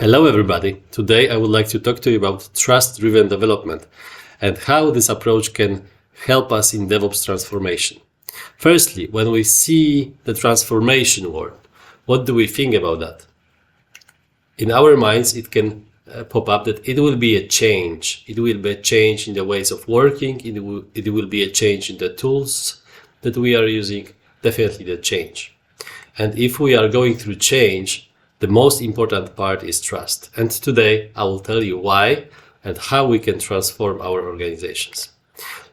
Hello everybody. Today I would like to talk to you about trust-driven development and how this approach can help us in DevOps transformation. Firstly, when we see the transformation word, what do we think about that? In our minds, it can pop up that it will be a change. It will be a change in the ways of working. It will be a change in the tools that we are using. Definitely the change. And if we are going through change, the most important part is trust. And today I will tell you why and how we can transform our organizations.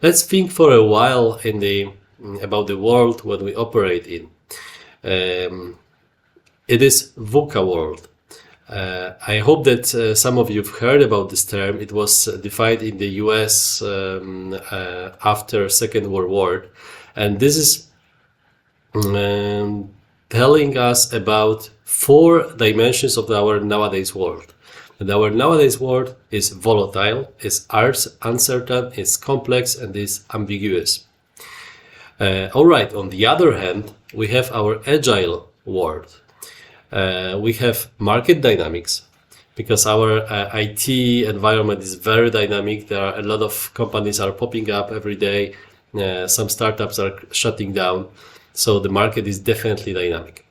Let's think for a while about the world when we operate in. It is VUCA world. I hope that some of you have heard about this term. It was defined in the US after Second World War. And this is telling us about 4 dimensions of our nowadays world. And our nowadays world is volatile, is uncertain, is complex, and is ambiguous. All right, on the other hand, we have our agile world. We have market dynamics, because our IT environment is very dynamic. There are a lot of companies are popping up every day. Some startups are shutting down. So the market is definitely dynamic.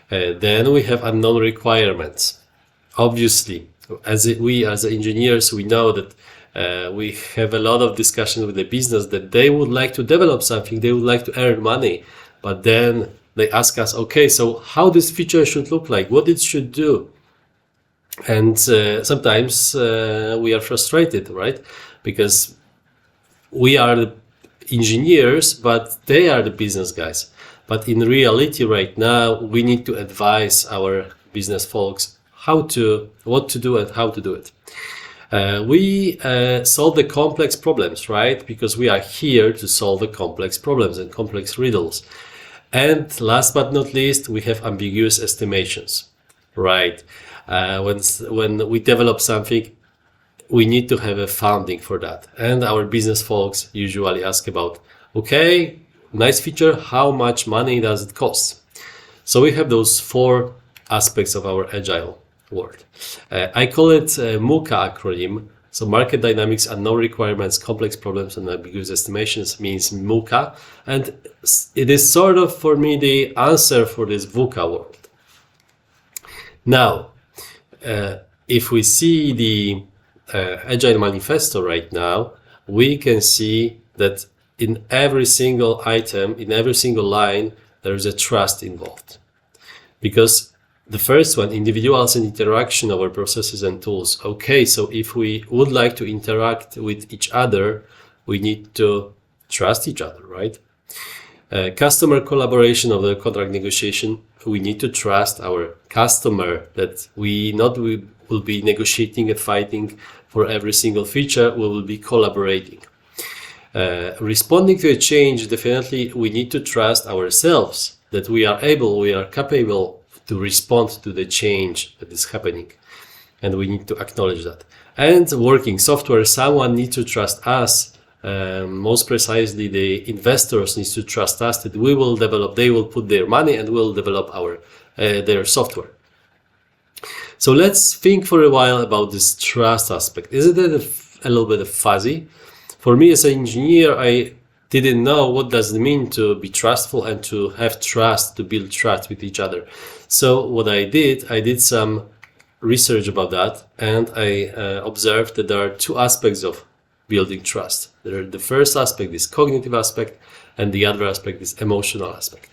Then we have unknown requirements. Obviously, as engineers, we know that we have a lot of discussion with the business that they would like to develop something, they would like to earn money, but then they ask us, okay, so how this feature should look like, what it should do. And sometimes we are frustrated, right? Because we are the engineers, but they are the business guys. But in reality right now, we need to advise our business folks what to do and how to do it. We solve the complex problems, right? Because we are here to solve the complex problems and complex riddles. And last but not least, we have ambiguous estimations, right? When we develop something, we need to have a funding for that. And our business folks usually ask about, okay, nice feature, how much money does it cost? So we have those 4 aspects of our agile world. I call it MUCA acronym. So market dynamics, unknown requirements, complex problems, and ambiguous estimations means MUCA. And it is sort of, for me, the answer for this VUCA world. Now, if we see the Agile Manifesto right now, we can see that in every single item, in every single line, there is a trust involved. Because the first one, individuals and interaction over processes and tools. Okay, so if we would like to interact with each other, we need to trust each other, right? Customer collaboration of the contract negotiation. We need to trust our customer that we will be negotiating and fighting for every single feature. We will be collaborating. Responding to a change, definitely we need to trust ourselves that we are capable to respond to the change that is happening. And we need to acknowledge that. And working software, someone needs to trust us. Most precisely, the investors need to trust us that we will develop, they will put their money and we'll develop their software. So let's think for a while about this trust aspect. Isn't it a little bit fuzzy? For me as an engineer, I didn't know what does it mean to be trustful and to have trust, to build trust with each other. So what I did some research about that, and I observed that there are 2 aspects of building trust. The first aspect is cognitive aspect, and the other aspect is emotional aspect.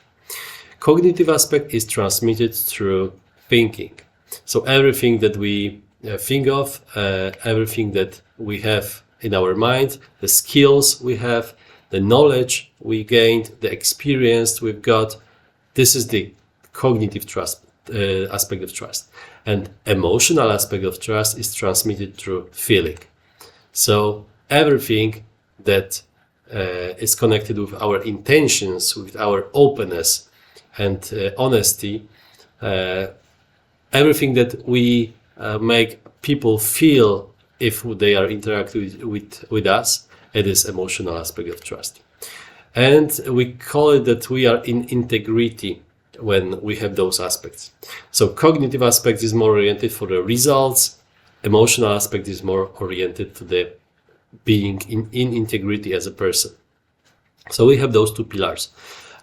Cognitive aspect is transmitted through thinking. So everything that we think of, everything that we have in our mind, the skills we have, the knowledge we gained, the experience we've got, this is the cognitive trust aspect of trust. And emotional aspect of trust is transmitted through feeling. So everything that is connected with our intentions, with our openness and honesty, everything that we make people feel if they are interacting with us, it is emotional aspect of trust. And we call it that we are in integrity when we have those aspects. So cognitive aspect is more oriented for the results. Emotional aspect is more oriented to the being in integrity as a person. So we have those two pillars.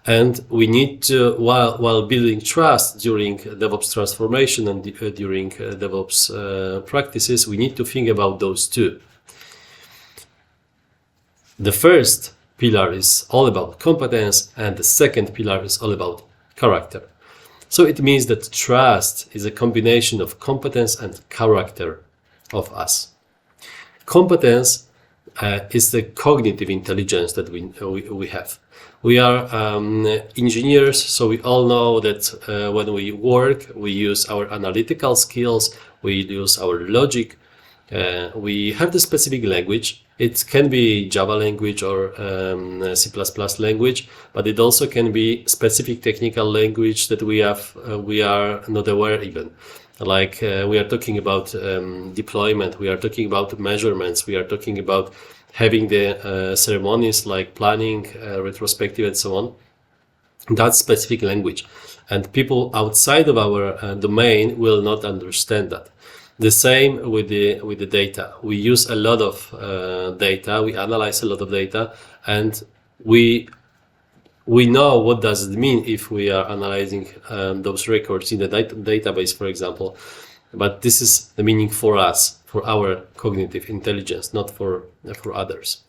And we need to, while building trust during DevOps transformation and during DevOps practices, we need to think about those two. The first pillar is all about competence, and the second pillar is all about character. So it means that trust is a combination of competence and character of us. Competence is the cognitive intelligence that we have. We are engineers, so we all know that when we work, we use our analytical skills, we use our logic, we have the specific language. It can be Java language or C++ language, but it also can be specific technical language that we are not aware even. Like we are talking about deployment, we are talking about measurements, we are talking about having the ceremonies like planning, retrospective, and so on. That's specific language, and people outside of our domain will not understand that. The same with the data. We use a lot of data, we analyze a lot of data, and we know what does it mean if we are analyzing those records in the database, for example. But this is the meaning for us, for our cognitive intelligence, not for others.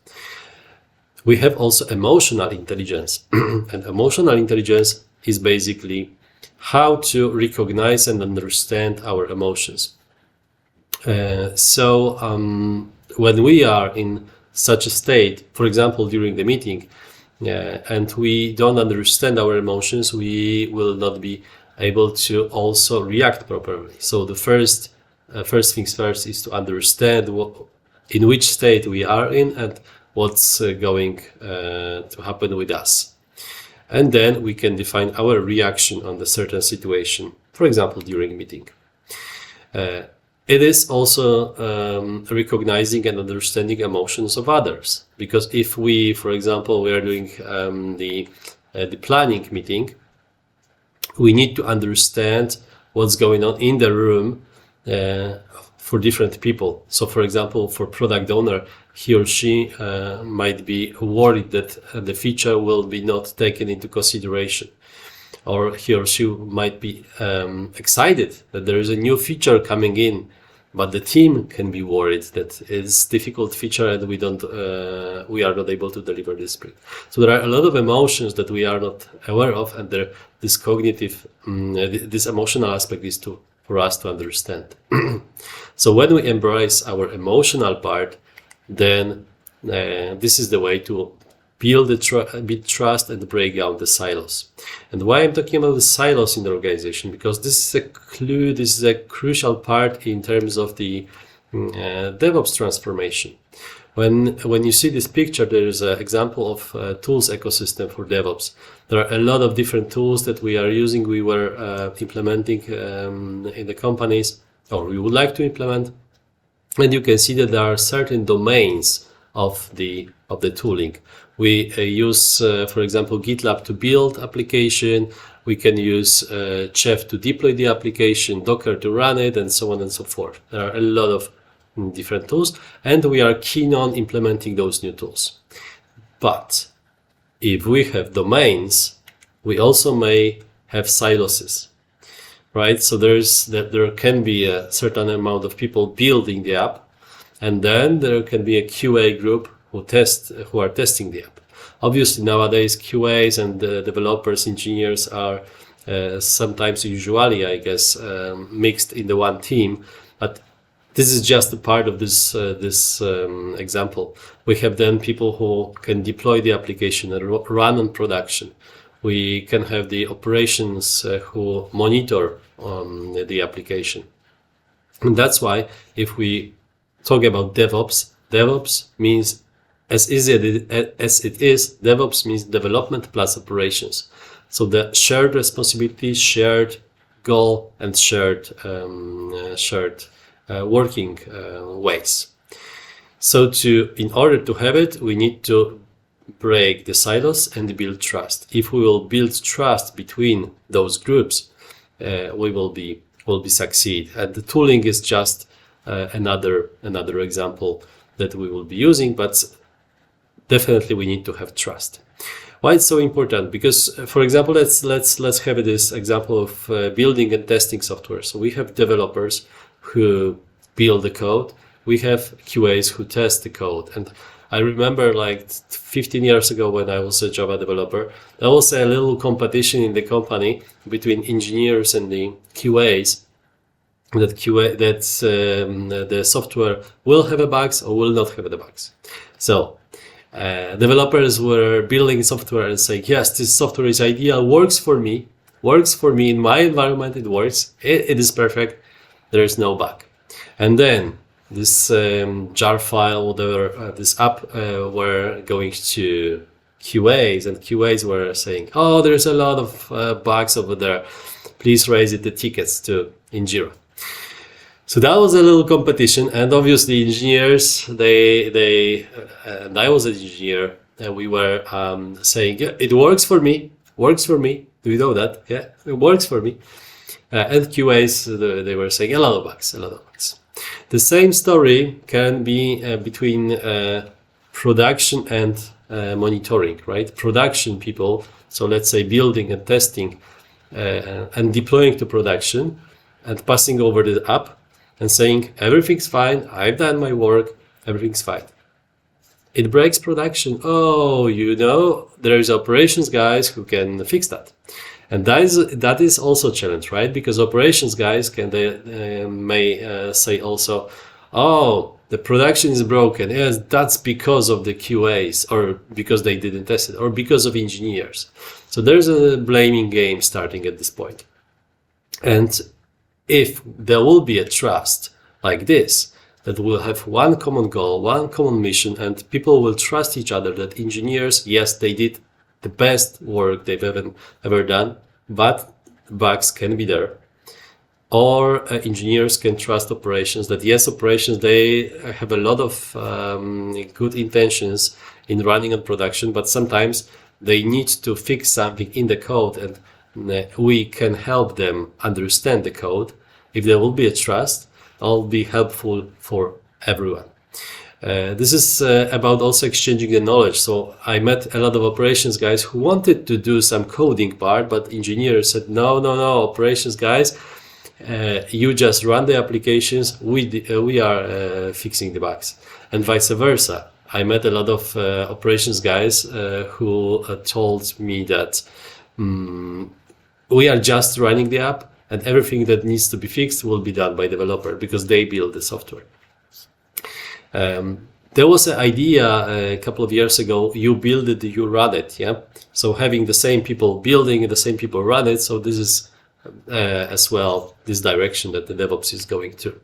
We have also emotional intelligence. And emotional intelligence is basically how to recognize and understand our emotions. So when we are in such a state, for example, during the meeting, and we don't understand our emotions, we will not be able to also react properly. So the first things first is to understand in which state we are in and what's going to happen with us. And then we can define our reaction on the certain situation, for example, during meeting. It is also recognizing and understanding emotions of others. Because if we, for example, we are doing the planning meeting, we need to understand what's going on in the room for different people. So, for example, for product owner, he or she might be worried that the feature will be not taken into consideration. Or he or she might be excited that there is a new feature coming in, but the team can be worried that it's a difficult feature and we are not able to deliver this sprint. So there are a lot of emotions that we are not aware of, and this cognitive, this emotional aspect is for us to understand. So when we embrace our emotional part, then this is the way to build trust and break down the silos. And why I'm talking about the silos in the organization? Because this is a clue, this is a crucial part in terms of the DevOps transformation. When you see this picture, there is an example of tools ecosystem for DevOps. There are a lot of different tools that we are using, we were implementing in the companies, or we would like to implement. And you can see that there are certain domains of the tooling. We use, for example, GitLab to build application. We can use Chef to deploy the application, Docker to run it, and so on and so forth. There are a lot of different tools, and we are keen on implementing those new tools. But if we have domains, we also may have silos, right? So there can be a certain amount of people building the app, and then there can be a QA group who are testing the app. Obviously, nowadays QAs and developers, engineers are sometimes, usually, I guess, mixed in the one team. But this is just a part of this example. We have then people who can deploy the application and run on production. We can have the operations who monitor the application. And that's why if we talk about DevOps means, as easy as it is, DevOps means development plus operations. So the shared responsibility, shared goal, and shared working ways. So in order to have it, we need to break the silos and build trust. If we will build trust between those groups, we will be succeed. And the tooling is just another example that we will be using, but definitely we need to have trust. Why it's so important? Because, for example, let's have this example of building and testing software. So we have developers who build the code. We have QAs who test the code. And I remember like 15 years ago when I was a Java developer, there was a little competition in the company between engineers and the QAs. That the software will have a bugs or will not have the bugs. So developers were building software and saying, yes, this software is ideal, works for me in my environment, it works, it is perfect, there is no bug. And then this jar file, whatever, this app were going to QAs, and QAs were saying, oh, there's a lot of bugs over there, please raise the tickets in Jira. So that was a little competition, and obviously engineers, and I was an engineer, and we were saying, yeah, it works for me. Do you know that? Yeah, it works for me. And QAs, they were saying a lot of bugs. The same story can be between production and monitoring, right? Production people, so let's say building and testing and deploying to production and passing over the app, and saying, everything's fine, I've done my work, everything's fine. It breaks production. Oh, there is operations guys who can fix that. And that is also a challenge, right? Because operations guys may say also, oh, the production is broken. Yes, that's because of the QAs, or because they didn't test it, or because of engineers. So there's a blaming game starting at this point. And if there will be a trust like this, that we'll have one common goal, one common mission, and people will trust each other, that engineers, yes, they did the best work they've ever done, but bugs can be there. Or engineers can trust operations, that yes, operations, they have a lot of good intentions in running on production, but sometimes they need to fix something in the code, and we can help them understand the code. If there will be a trust, it'll be helpful for everyone. This is about also exchanging the knowledge. So I met a lot of operations guys who wanted to do some coding part, but engineers said, no, operations guys, you just run the applications, we are fixing the bugs. And vice versa. I met a lot of operations guys who told me that we are just running the app, and everything that needs to be fixed will be done by developer because they build the software. There was an idea a couple of years ago, you build it, you run it, yeah? So having the same people building and the same people run it, so this is as well this direction that the DevOps is going to.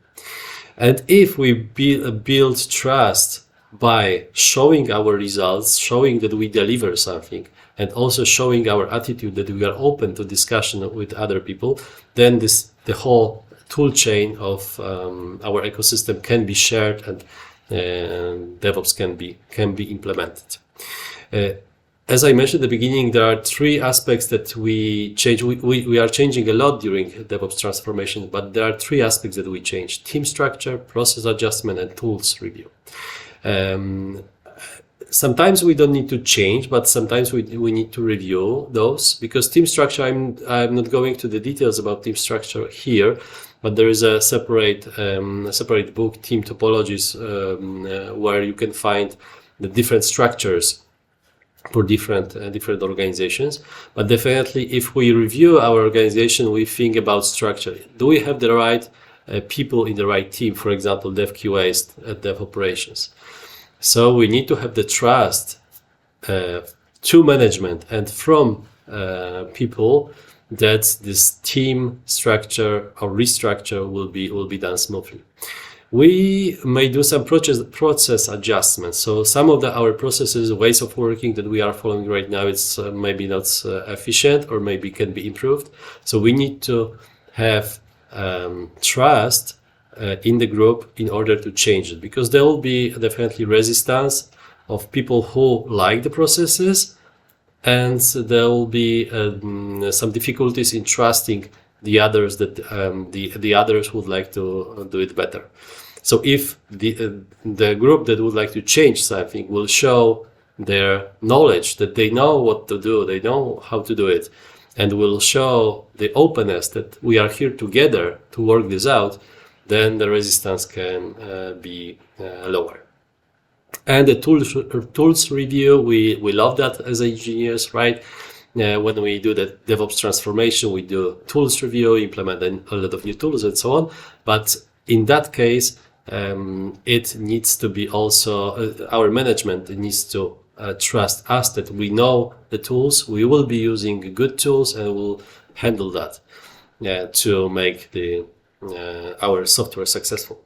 And if we build trust by showing our results, showing that we deliver something, and also showing our attitude that we are open to discussion with other people, then the whole tool chain of our ecosystem can be shared, and DevOps can be implemented. As I mentioned at the beginning, there are three aspects that we change. We are changing a lot during DevOps transformation, but there are three aspects that we change: team structure, process adjustment, and tools review. Sometimes we don't need to change, but sometimes we need to review those, because team structure, I'm not going to the details about team structure here, but there is a separate book, Team Topologies, where you can find the different structures for different organizations. But definitely, if we review our organization, we think about structure. Do we have the right people in the right team? For example, Dev QAs, Dev Operations. So we need to have the trust to management and from people that this team structure or restructure will be done smoothly. We may do some process adjustments. So some of our processes, ways of working that we are following right now, it's maybe not efficient or maybe can be improved. So we need to have trust in the group in order to change it, because there will be definitely resistance of people who like the processes, and there will be some difficulties in trusting the others that the others would like to do it better. So if the group that would like to change something will show their knowledge, that they know what to do, they know how to do it, and will show the openness that we are here together to work this out, then the resistance can be lower. And the tools review, we love that as engineers, right? When we do the DevOps transformation, we do tools review, implement a lot of new tools and so on. But in that case, it needs to be also, our management needs to trust us that we know the tools, we will be using good tools, and we'll handle that to make our software successful.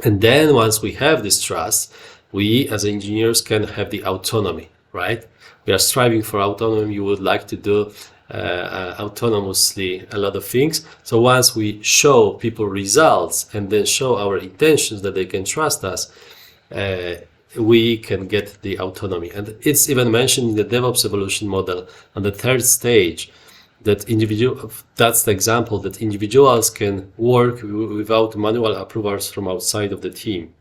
And then once we have this trust, we as engineers can have the autonomy, right? We are striving for autonomy. You would like to do autonomously a lot of things. So once we show people results and then show our intentions that they can trust us, we can get the autonomy. And it's even mentioned in the DevOps evolution model on the third stage that that's the example that individuals can work without manual approvals from outside of the team.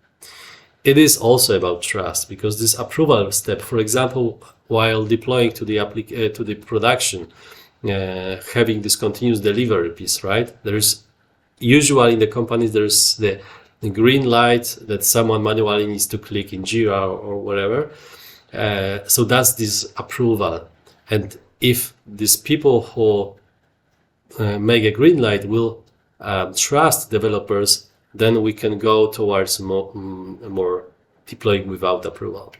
It is also about trust, because this approval step, for example, while deploying to the production, having this continuous delivery piece, right? There's usually in the companies there's the green light that someone manually needs to click in Jira or whatever. So that's this approval, and if these people who make a green light will trust developers, then we can go towards more deploying without approval.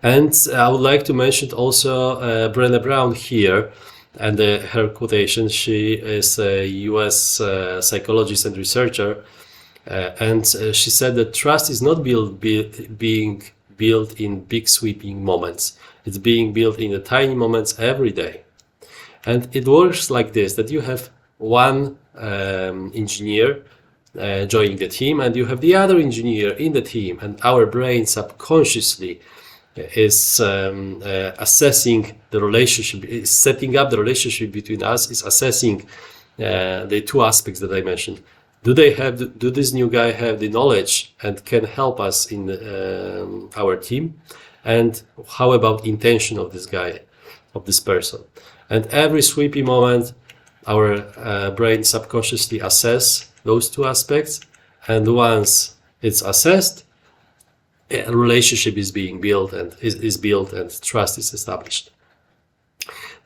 And I would like to mention also Brené Brown here, and her quotation. She is a US psychologist and researcher, and she said that trust is not being built in big sweeping moments. It's being built in the tiny moments every day. And it works like this, that you have one engineer joining the team, and you have the other engineer in the team, and our brain subconsciously is assessing the relationship, is setting up the relationship between us, is assessing the two aspects that I mentioned. Do this new guy have the knowledge and can help us in our team? And how about intention of this guy, of this person? And every sweepy moment, our brain subconsciously assess those two aspects, and once it's assessed, a relationship is being built and is built, and trust is established.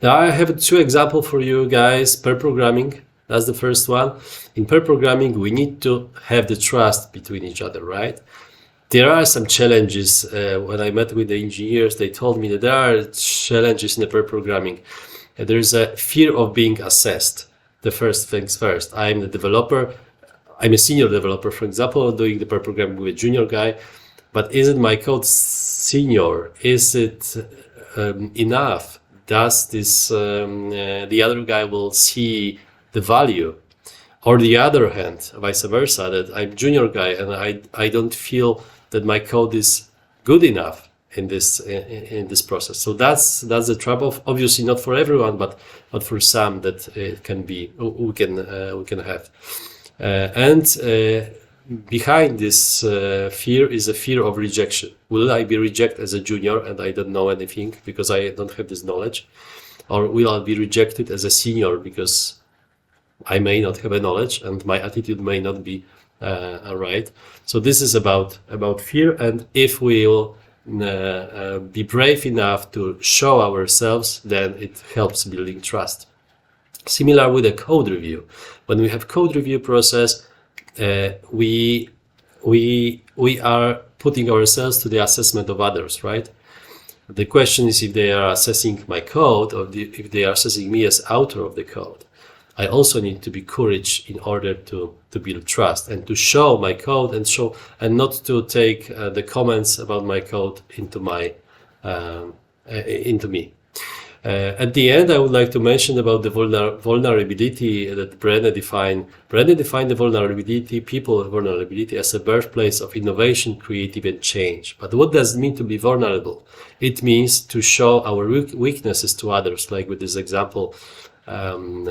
Now I have two examples for you guys. Pair programming, that's the first one. In pair programming, we need to have the trust between each other, right? There are some challenges. When I met with the engineers, they told me that there are challenges in the pair programming. There's a fear of being assessed. The first things first. I'm the developer. I'm a senior developer, for example, doing the pair programming with a junior guy. But isn't my code senior? Is it enough? Does this the other guy will see the value? Or the other hand, vice versa, that I'm junior guy and I don't feel that my code is good enough in this process. So that's the trouble. Obviously not for everyone, but for some that it can be we can have. Behind this fear is a fear of rejection. Will I be rejected as a junior and I don't know anything because I don't have this knowledge? Or will I be rejected as a senior because I may not have a knowledge and my attitude may not be right? So this is about fear, and if we will be brave enough to show ourselves, then it helps building trust. Similar with a code review. When we have code review process, we are putting ourselves to the assessment of others, right? The question is if they are assessing my code or if they are assessing me as author of the code. I also need to be courage in order to build trust and to show my code and not to take the comments about my code into me. At the end, I would like to mention about the vulnerability that Brené defined. Brené defined the vulnerability, people vulnerability, as a birthplace of innovation, creativity, and change. But what does it mean to be vulnerable? It means to show our weaknesses to others, like with this example, with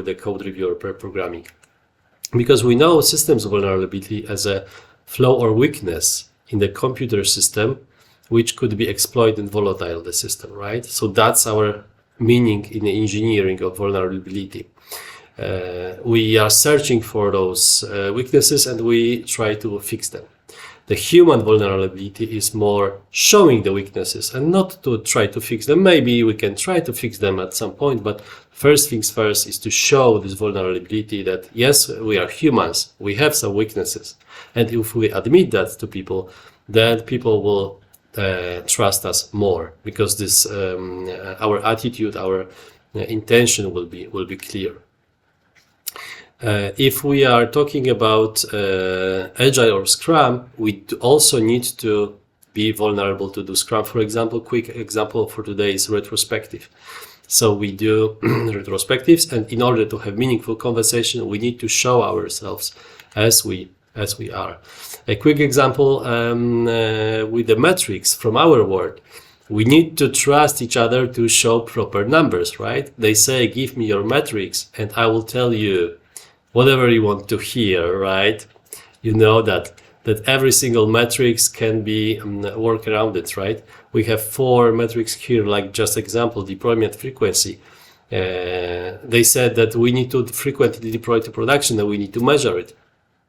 the code reviewer per programming. Because we know systems vulnerability as a flaw or weakness in the computer system, which could be exploited and volatile the system, right? So that's our meaning in the engineering of vulnerability. We are searching for those weaknesses and we try to fix them. The human vulnerability is more showing the weaknesses and not to try to fix them. Maybe we can try to fix them at some point, but first things first is to show this vulnerability that yes, we are humans, we have some weaknesses. And if we admit that to people, then people will trust us more, because this our attitude, our intention will be clear. If we are talking about Agile or Scrum, we also need to be vulnerable to do Scrum. For example, quick example for today is retrospective. So we do retrospectives, and in order to have meaningful conversation, we need to show ourselves as we are. A quick example with the metrics from our world. We need to trust each other to show proper numbers, right? They say, give me your metrics and I will tell you whatever you want to hear, right? You know that every single metrics can be work around it, right? We have 4 metrics here, like just example, deployment frequency. They said that we need to frequently deploy to production and we need to measure it.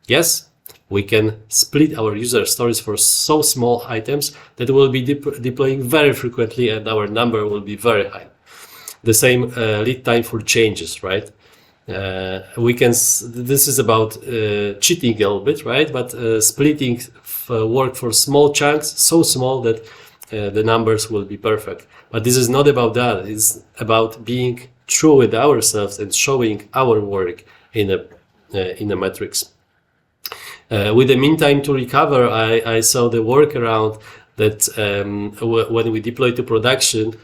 Yes, we can split our user stories for so small items that we'll be deploying very frequently and our number will be very high. The same lead time for changes, right? This is about cheating a little bit, right? But splitting work for small chunks, so small that the numbers will be perfect. But this is not about that. It's about being true with ourselves and showing our work in a metrics. With the meantime to recover, I saw the workaround that when we deploy to production,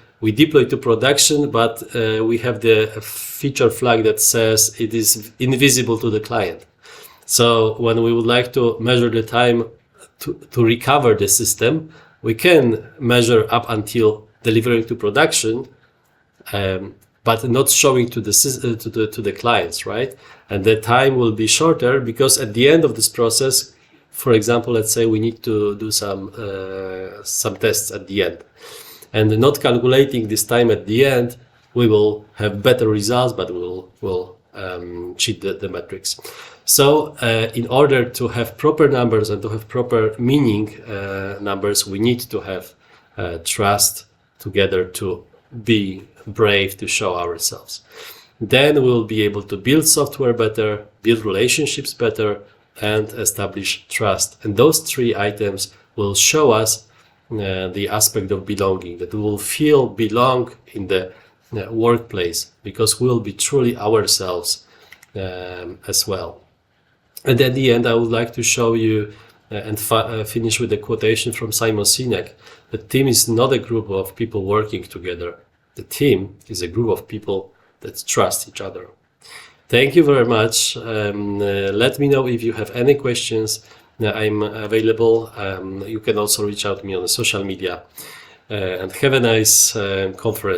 but we have the feature flag that says it is invisible to the client. So when we would like to measure the time to recover the system, we can measure up until delivering to production, but not showing to the clients, right? And the time will be shorter because at the end of this process, for example, let's say we need to do some tests at the end, and not calculating this time at the end, we will have better results, but we'll cheat the metrics. So in order to have proper numbers and to have proper meaning numbers, we need to have trust together, to be brave, to show ourselves. Then we'll be able to build software better, build relationships better, and establish trust. And those 3 items will show us the aspect of belonging, that we will belong in the workplace, because we'll be truly ourselves as well. And at the end, I would like to show you and finish with a quotation from Simon Sinek. The team is not a group of people working together. The team is a group of people that trust each other. Thank you very much. Let me know if you have any questions. I'm available. You can also reach out to me on the social media. And have a nice conference.